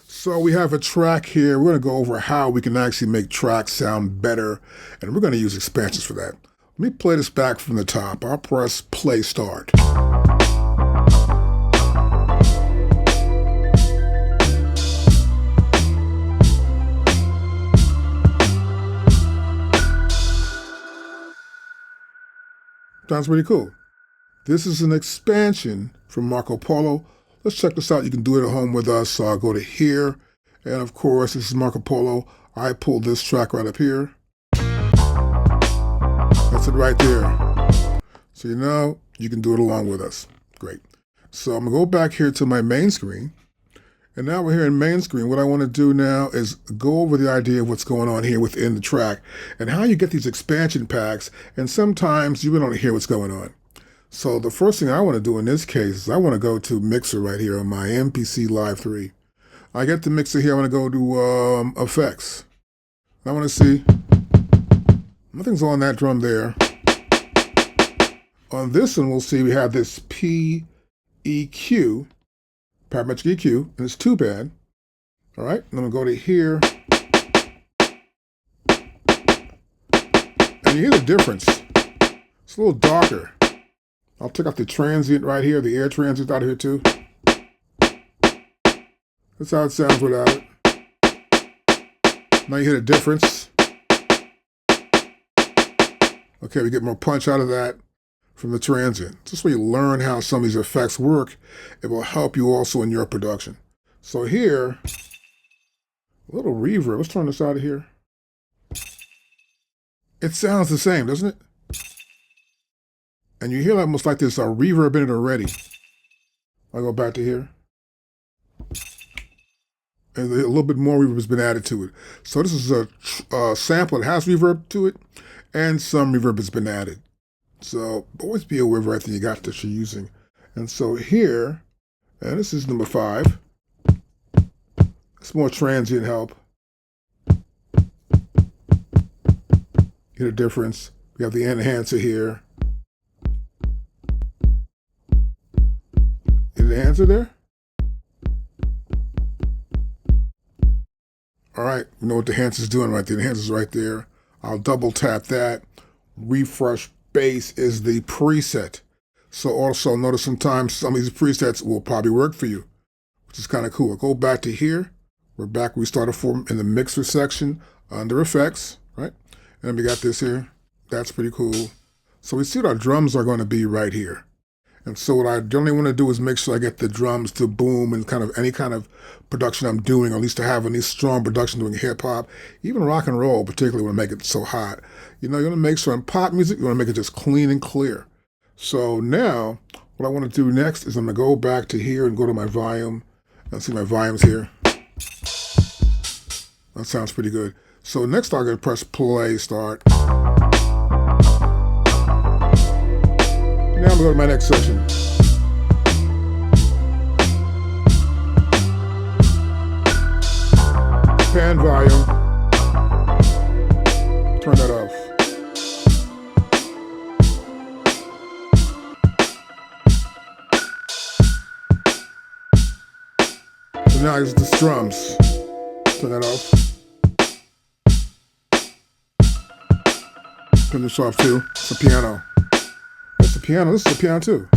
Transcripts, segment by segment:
So we have a track here. We're going to go over how we can actually make tracks sound better, and we're going to use expansions for that. Let me play this back from the top. I'll press play start. Sounds pretty cool. This is an expansion from Marco Polo. Let's check this out. You can do it at home with us. So I'll go to here. And of course, this is Marco Polo. I pulled this track right up here. That's it right there. So you know, you can do it along with us. Great. So I'm going to go back here to my main screen. And now we're here in main screen. What I want to do now is go over the idea of what's going on here within the track and how you get these expansion packs. And sometimes you don't hear what's going on. So the first thing I want to do in this case is I want to go to Mixer right here on my MPC Live 3. I get the Mixer here. I want to go to Effects. I want to see nothing's on that drum there. On this one, we'll see we have this PEQ, parametric EQ, and it's 2 band. All right, I'm going to go to here. And you hear the difference. It's a little darker. I'll take out the transient right here, the air transient out here too. That's how it sounds without it. Now you hear the difference. Okay, we get more punch out of that from the transient. Just when you learn how some of these effects work, it will help you also in your production. So here, a little reverb. Let's turn this out of here. It sounds the same, doesn't it? And you hear almost like there's a reverb in it already. I'll go back to here. And a little bit more reverb has been added to it. So this is a sample that has reverb to it, and some reverb has been added. So always be aware of everything you got that you're using. And so here, and this is number 5. It's more transient help. Get a difference. We have the enhancer here. The enhancer there? All right, you know what the enhancer's doing right there. The enhancer's right there. I'll double tap that. Refresh bass is the preset. So also notice sometimes some of these presets will probably work for you, which is kind of cool. I'll go back to here. We're back where we started from in the mixer section under effects, right? And then we got this here. That's pretty cool. So we see what our drums are going to be right here. And so what I generally want to do is make sure I get the drums to boom and kind of any kind of production I'm doing, or at least to have any strong production doing hip hop, even rock and roll, particularly when I make it so hot. You know, you want to make sure in pop music, you want to make it just clean and clear. So now what I want to do next is I'm going to go back to here and go to my volume and see my volumes here. That sounds pretty good. So next I'm going to press play start. Now I'm going to go to my next section. Pan volume. Turn that off. So now it's the drums. Turn that off. Turn this off too. It's the piano. That's the piano. This is the piano too.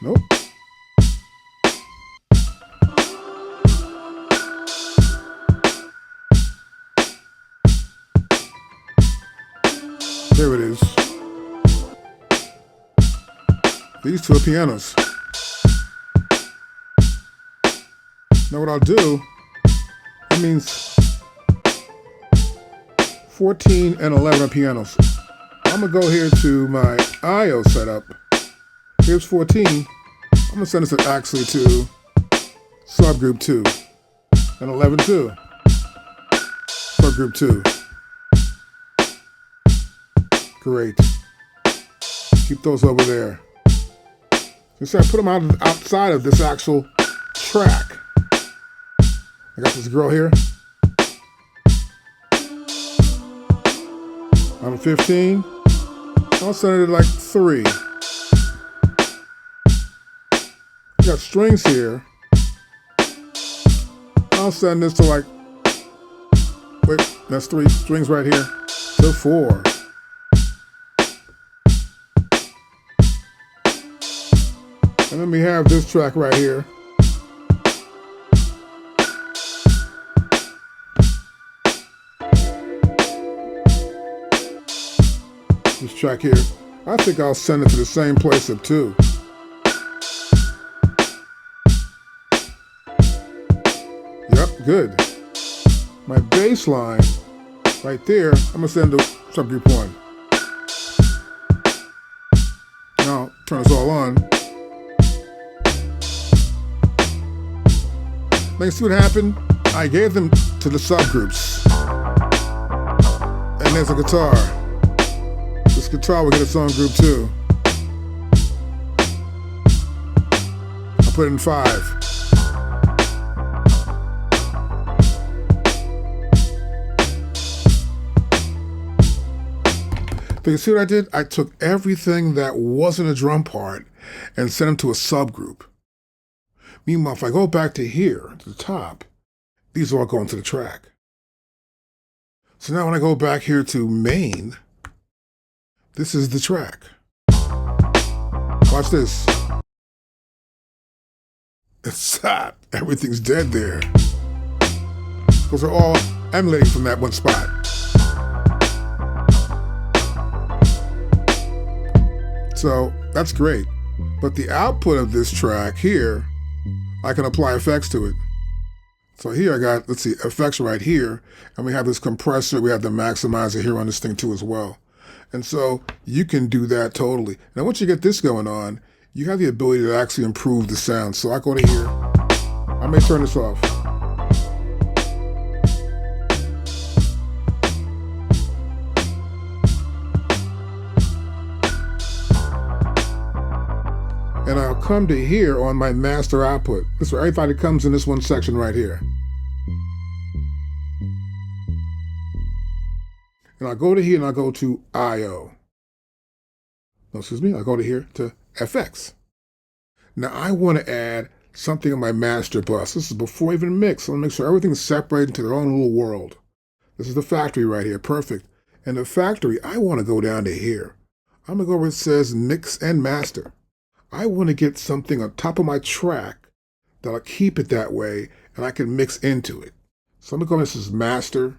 Nope. There it is. These two are pianos. Now what I'll do, that means 14 and 11 are pianos. I'm gonna go here to my IO setup. Here's 14. I'm gonna send this actually to subgroup 2 and 11 too. Subgroup 2. Great. Keep those over there. So I put them outside of this actual track. I got this girl here. I'm 15. I'll set it at like 3. Got strings here. I'll send this to like, wait, that's 3 strings right here, to 4. And then we have this track right here. This track here, I think I'll send it to the same place of 2. Yep, good. My bass line right there, I'm gonna send to subgroup 1. Now, turn this all on. Now you see what happened? I gave them to the subgroups. And there's a guitar. This guitar will get its own group too. I'll put it in 5. But you see what I did? I took everything that wasn't a drum part and sent them to a subgroup. Meanwhile, if I go back to here, to the top, these are all going to the track. So now when I go back here to main, this is the track. Watch this. It's hot. Everything's dead there. Because they're all emulating from that one spot. So that's great. But the output of this track here, I can apply effects to it. So here I got, let's see, effects right here. And we have this compressor. We have the maximizer here on this thing too as well. And so you can do that totally. Now once you get this going on, you have the ability to actually improve the sound. So I go to here. I may turn this off. And I'll come to here on my master output. This is where everybody comes in this one section right here. And I'll go to here and I'll go to I/O. No, excuse me, I'll go to here to FX. Now I want to add something on my master bus. This is before I even mix. I want to make sure everything's separated into their own little world. This is the factory right here, perfect. And the factory, I want to go down to here. I'm going to go where it says mix and master. I want to get something on top of my track that'll keep it that way and I can mix into it. So I'm going to go, this is master.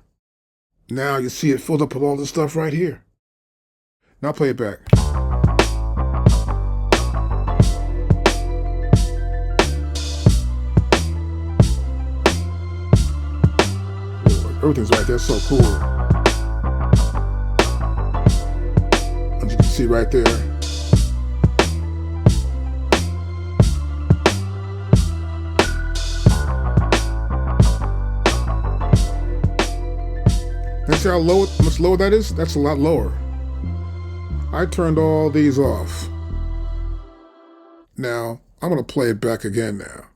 Now you see it filled up with all this stuff right here. Now play it back. Everything's right there, so cool. As you can see right there. And see how much lower that is? That's a lot lower. I turned all these off. Now, I'm going to play it back again now.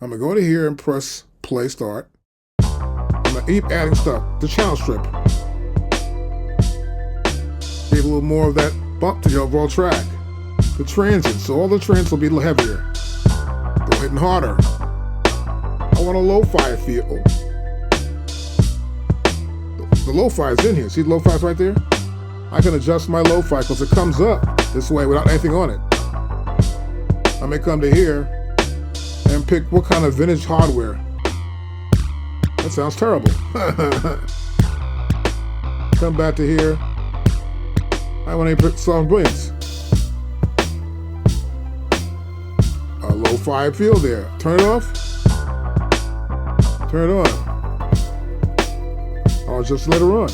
I'm going to go to here and press play start. I'm going to keep adding stuff. The channel strip. Give a little more of that bump to the overall track. The transients, so all the transients will be a little heavier. Go hitting harder. I want a lo-fi feel. The lo-fi is in here. See the lo-fi is right there? I can adjust my lo-fi because it comes up this way without anything on it. I may come to here and pick what kind of vintage hardware. That sounds terrible. Come back to here. I want to put Soft Brilliance. A lo-fi feel there. Turn it off. Turn it on. I'll just let her run.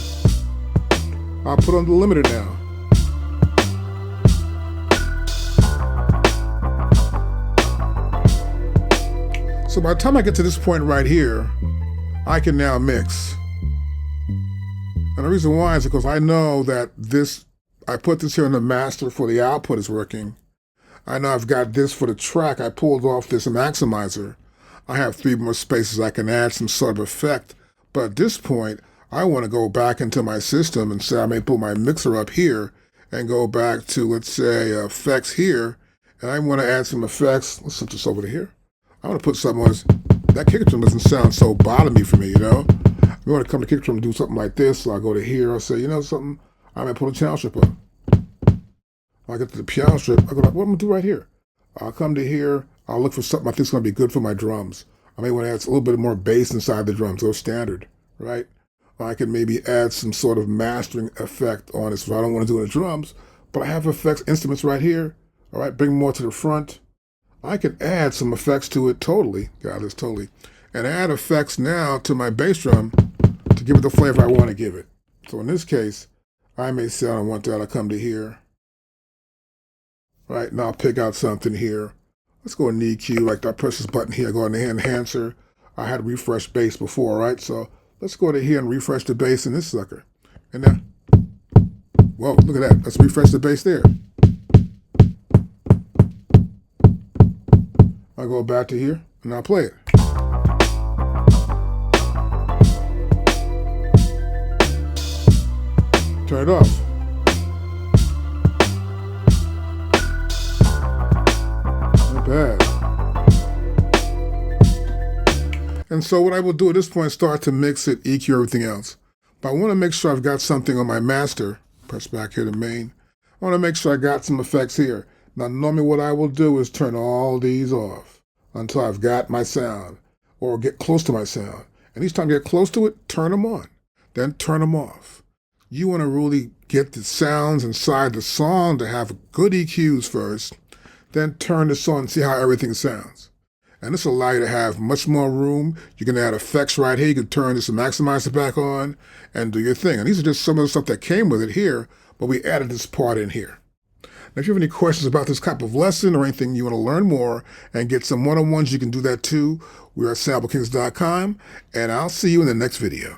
I'll put on the limiter now. So by the time I get to this point right here, I can now mix. And the reason why is because I know that I put this here in the master for the output is working. I know I've got this for the track. I pulled off this maximizer. I have 3 more spaces I can add some sort of effect. But at this point, I want to go back into my system and say I may put my mixer up here and go back to, let's say, effects here, and I want to add some effects. Let's switch this over to here. I want to put something on this. That kick drum doesn't sound so bottomy for me, you know? We want to come to kick drum and do something like this, so I go to here, I'll say, you know something? I'm going to put a channel strip on. I get to the piano strip, I go like, what am I going to do right here? I'll come to here, I'll look for something I think is going to be good for my drums. I may want to add a little bit more bass inside the drums, go standard, right? I can maybe add some sort of mastering effect on this. So I don't want to do it in the drums, but I have effects instruments right here. All right, bring more to the front. I can add some effects to it totally, got this totally, and add effects now to my bass drum to give it the flavor I want to give it. So in this case, I may say I don't want that. I come to here. Right, now I'll pick out something here. Let's go in EQ, like that press this button here, go in the enhancer. I had refresh bass before, right? So let's go to here and refresh the bass in this sucker. And now, whoa, look at that. Let's refresh the bass there. I'll go back to here and I'll play it. Turn it off. Not bad. And so what I will do at this point is start to mix it, EQ everything else. But I want to make sure I've got something on my master. Press back here to main. I want to make sure I got some effects here. Now normally what I will do is turn all these off until I've got my sound or get close to my sound. And each time you get close to it, turn them on, then turn them off. You want to really get the sounds inside the song to have good EQs first, then turn this on and see how everything sounds. And this will allow you to have much more room. You can add effects right here. You can turn this and maximize it back on and do your thing. And these are just some of the stuff that came with it here, but we added this part in here. Now, if you have any questions about this type of lesson or anything you want to learn more and get some one-on-ones, you can do that too. We're at sampлекings.com, and I'll see you in the next video.